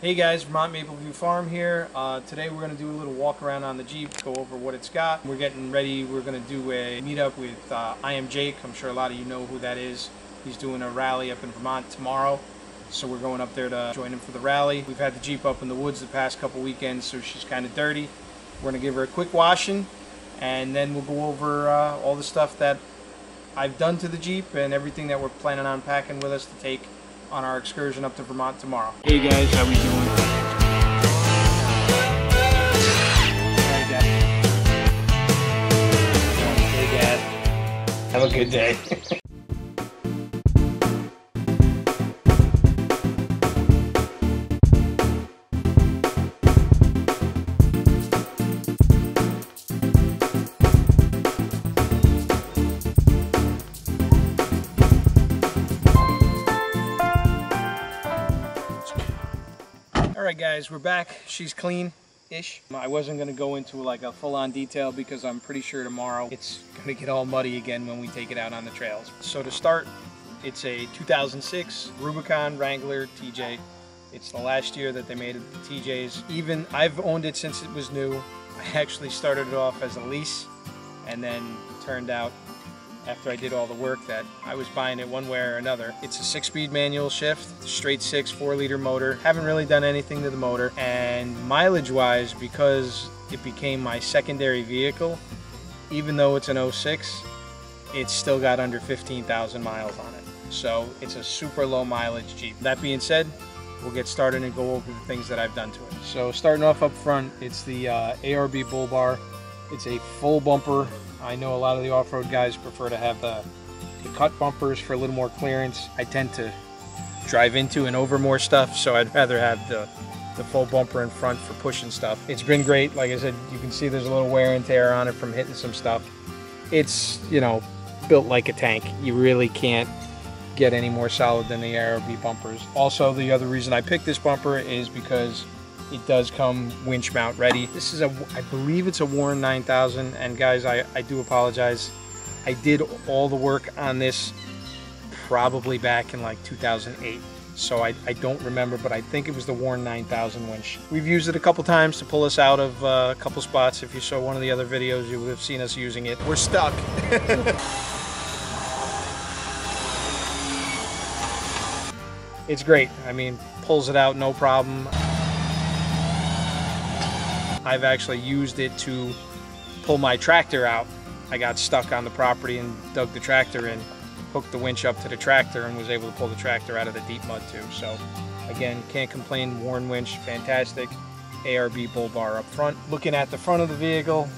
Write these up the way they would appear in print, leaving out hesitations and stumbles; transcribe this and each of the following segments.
Hey guys, Vermont Maple View Farm here. Today we're going to do a little walk around on the Jeep, go over what it's got. We're getting ready, we're going to do a meetup with I Am Jake. I'm sure a lot of you know who that is. He's doing a rally up in Vermont tomorrow, so we're going up there to join him for the rally. We've had the Jeep up in the woods the past couple weekends, so she's kind of dirty. We're going to give her a quick washing, and then we'll go over all the stuff that I've done to the Jeep and everything that we're planning on packing with us to take on our excursion up to Vermont tomorrow. Hey guys, how we doing? Hey Dad. Have a good day. Alright guys, we're back. She's clean-ish. I wasn't going to go into like a full-on detail because I'm pretty sure tomorrow it's going to get all muddy again when we take it out on the trails. So to start, it's a 2006 Rubicon Wrangler TJ. It's the last year that they made it the TJs. Even I've owned it since it was new. I actually started it off as a lease and then turned out after I did all the work that I was buying it one way or another. It's a 6-speed manual shift, straight 6, 4-liter motor. Haven't really done anything to the motor. And mileage-wise, because it became my secondary vehicle, even though it's an 06, it's still got under 15,000 miles on it. So it's a super low mileage Jeep. That being said, we'll get started and go over the things that I've done to it. So starting off up front, it's the Arb Bull Bar. It's a full bumper. I know a lot of the off-road guys prefer to have the cut bumpers for a little more clearance. I tend to drive into and over more stuff, so I'd rather have the full bumper in front for pushing stuff. It's been great. Like I said, you can see there's a little wear and tear on it from hitting some stuff. It's, you know, built like a tank. You really can't get any more solid than the Arb bumpers. Also, the other reason I picked this bumper is because it does come winch mount ready. This is I believe it's a Warren 9000, and guys, I do apologize. I did all the work on this probably back in like 2008. So I don't remember, but I think it was the Warren 9000 winch. We've used it a couple times to pull us out of a couple spots. If you saw one of the other videos, you would have seen us using it. We're stuck. It's great. I mean, pulls it out no problem. I've actually used it to pull my tractor out. I got stuck on the property and dug the tractor in, hooked the winch up to the tractor, and was able to pull the tractor out of the deep mud too. So again, can't complain. Warren winch, fantastic. Arb Bull Bar up front. Looking at the front of the vehicle,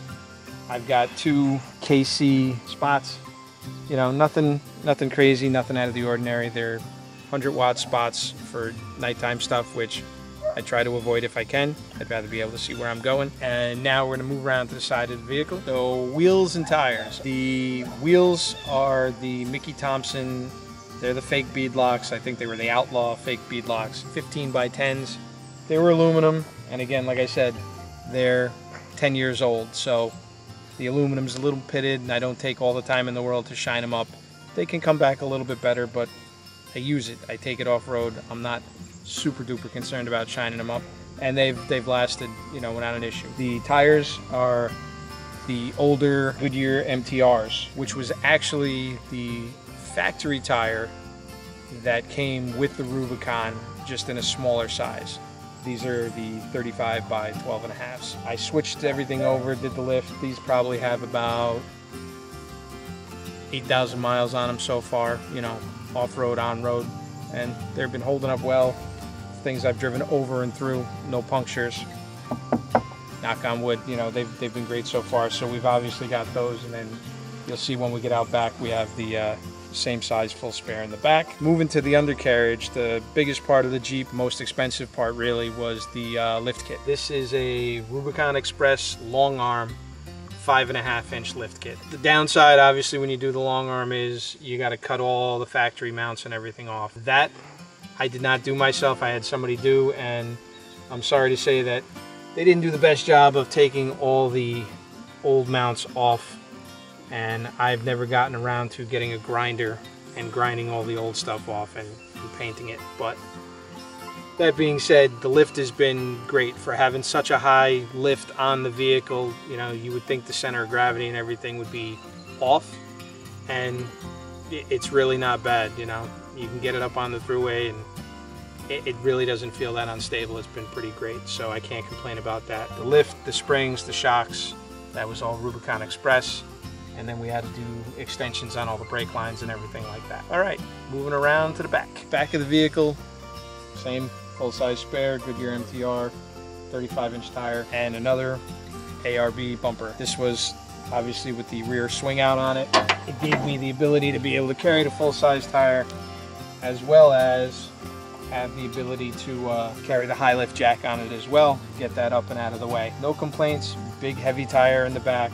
I've got 2 KC spots. You know, nothing crazy, nothing out of the ordinary. They're 100-watt spots for nighttime stuff, which I try to avoid if I can. I'd rather be able to see where I'm going. And now we're gonna move around to the side of the vehicle. So wheels and tires. The wheels are the Mickey Thompson. They're the fake beadlocks. I think they were the Outlaw fake beadlocks. 15 by 10s. They were aluminum. And again, like I said, they're 10 years old. So the aluminum's a little pitted, and I don't take all the time in the world to shine them up. They can come back a little bit better, but I use it. I take it off-road. I'm not super duper concerned about shining them up, and they've lasted, you know, without an issue. The tires are the older Goodyear MTRs, which was actually the factory tire that came with the Rubicon, just in a smaller size. These are the 35 by 12.5s. I switched everything over, did the lift. These probably have about 8,000 miles on them so far, you know, off-road, on-road, and they've been holding up well. Things I've driven over and through, no punctures. Knock on wood, you know, they've been great so far. So we've obviously got those, and then you'll see when we get out back, we have the same size full spare in the back. Moving to the undercarriage, the biggest part of the Jeep, most expensive part really, was the lift kit. This is a Rubicon Express long arm 5.5-inch lift kit. The downside, obviously, when you do the long arm is you got to cut all the factory mounts and everything off. That I did not do myself. I had somebody do, and I'm sorry to say that they didn't do the best job of taking all the old mounts off, and I've never gotten around to getting a grinder and grinding all the old stuff off and painting it. But That being said, the lift has been great for having such a high lift on the vehicle. You know, you would think the center of gravity and everything would be off, and it's really not bad. You know, you can get it up on the throughway and it really doesn't feel that unstable. It's been pretty great, so I can't complain about that. The lift, the springs, the shocks, that was all Rubicon Express, and then we had to do extensions on all the brake lines and everything like that. All right, moving around to the back. Back of the vehicle, same full-size spare, Goodyear MTR, 35-inch tire, and another ARB bumper. This was obviously with the rear swing out on it. It gave me the ability to be able to carry the full-size tire, as well as have the ability to carry the high lift jack on it as well, get that up and out of the way. No complaints, big heavy tire in the back.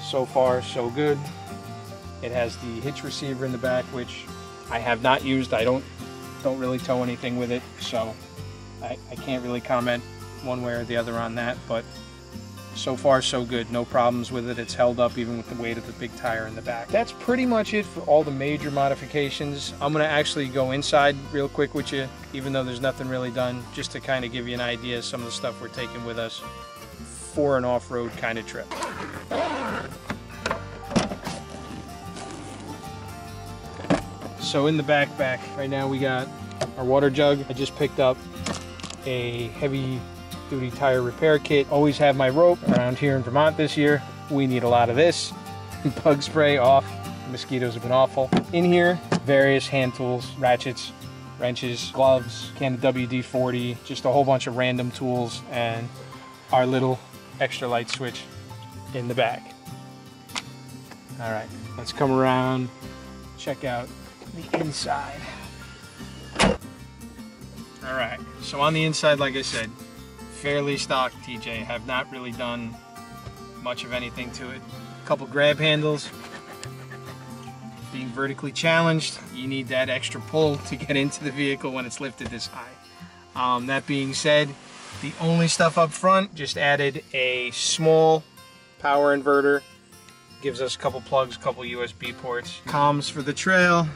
So far, so good. It has the hitch receiver in the back, which I have not used. I don't really tow anything with it, so I can't really comment one way or the other on that, but so far so good. No problems with it. It's held up even with the weight of the big tire in the back. That's pretty much it for all the major modifications. I'm going to actually go inside real quick with you, even though there's nothing really done, just to kind of give you an idea of some of the stuff we're taking with us for an off-road kind of trip. So in the backpack right now we got our water jug. I just picked up a heavy duty tire repair kit. Always have my rope. Around here in Vermont this year, we need a lot of this. Bug spray off. Mosquitoes have been awful. In here, various hand tools, ratchets, wrenches, gloves, can of WD-40, just a whole bunch of random tools, and our little extra light switch in the back. All right, let's come around, check out the inside. All right, so on the inside, like I said, fairly stock TJ. Have not really done much of anything to it. A couple grab handles. Being vertically challenged, you need that extra pull to get into the vehicle when it's lifted this high. That being said, the only stuff up front, just added a small power inverter. Gives us a couple plugs, a couple USB ports. Comms for the trail.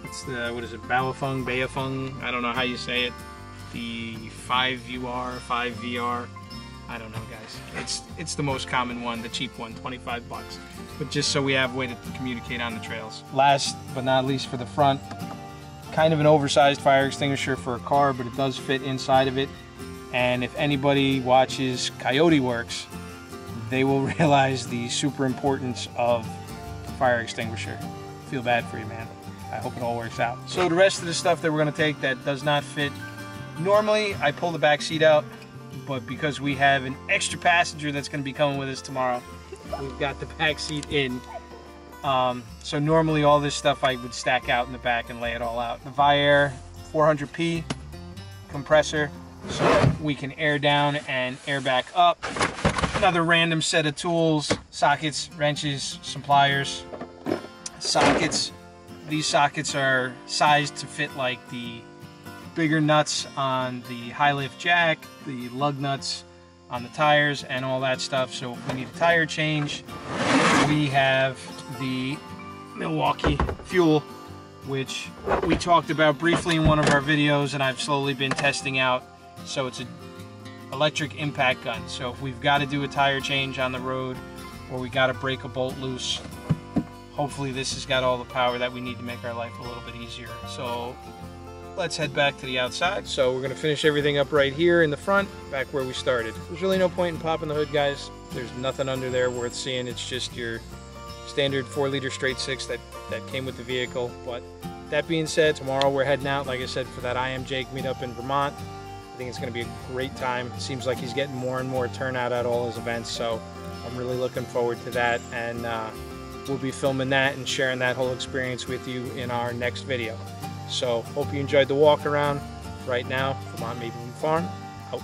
It's the, what is it, Baofeng, I don't know how you say it. The 5UR, 5VR, I don't know guys. It's the most common one, the cheap one, 25 bucks. But just so we have a way to communicate on the trails. Last but not least for the front, kind of an oversized fire extinguisher for a car, but it does fit inside of it. And if anybody watches Coyote Works, they will realize the super importance of the fire extinguisher. Feel bad for you, man. I hope it all works out. So the rest of the stuff that we're gonna take that does not fit, normally I pull the back seat out, but because we have an extra passenger that's gonna be coming with us tomorrow, we've got the back seat in. So normally all this stuff I would stack out in the back and lay it all out. The Viair 400p compressor, so we can air down and air back up. Another random set of tools, sockets, wrenches, some pliers, sockets. These sockets are sized to fit like the bigger nuts on the high lift jack, the lug nuts on the tires and all that stuff. So if we need a tire change, we have the Milwaukee Fuel, which we talked about briefly in one of our videos and I've slowly been testing out. So it's an electric impact gun. So if we've got to do a tire change on the road or we got to break a bolt loose, hopefully this has got all the power that we need to make our life a little bit easier. So let's head back to the outside. So we're gonna finish everything up right here in the front, back where we started. There's really no point in popping the hood, guys. There's nothing under there worth seeing. It's just your standard 4-liter straight six that came with the vehicle. But that being said, tomorrow we're heading out, like I said, for that I Am Jake meetup in Vermont. I think it's gonna be a great time. It seems like he's getting more and more turnout at all his events, so I'm really looking forward to that. And we'll be filming that and sharing that whole experience with you in our next video. So hope you enjoyed the walk around. Right now, Vermont Maple Farm, out.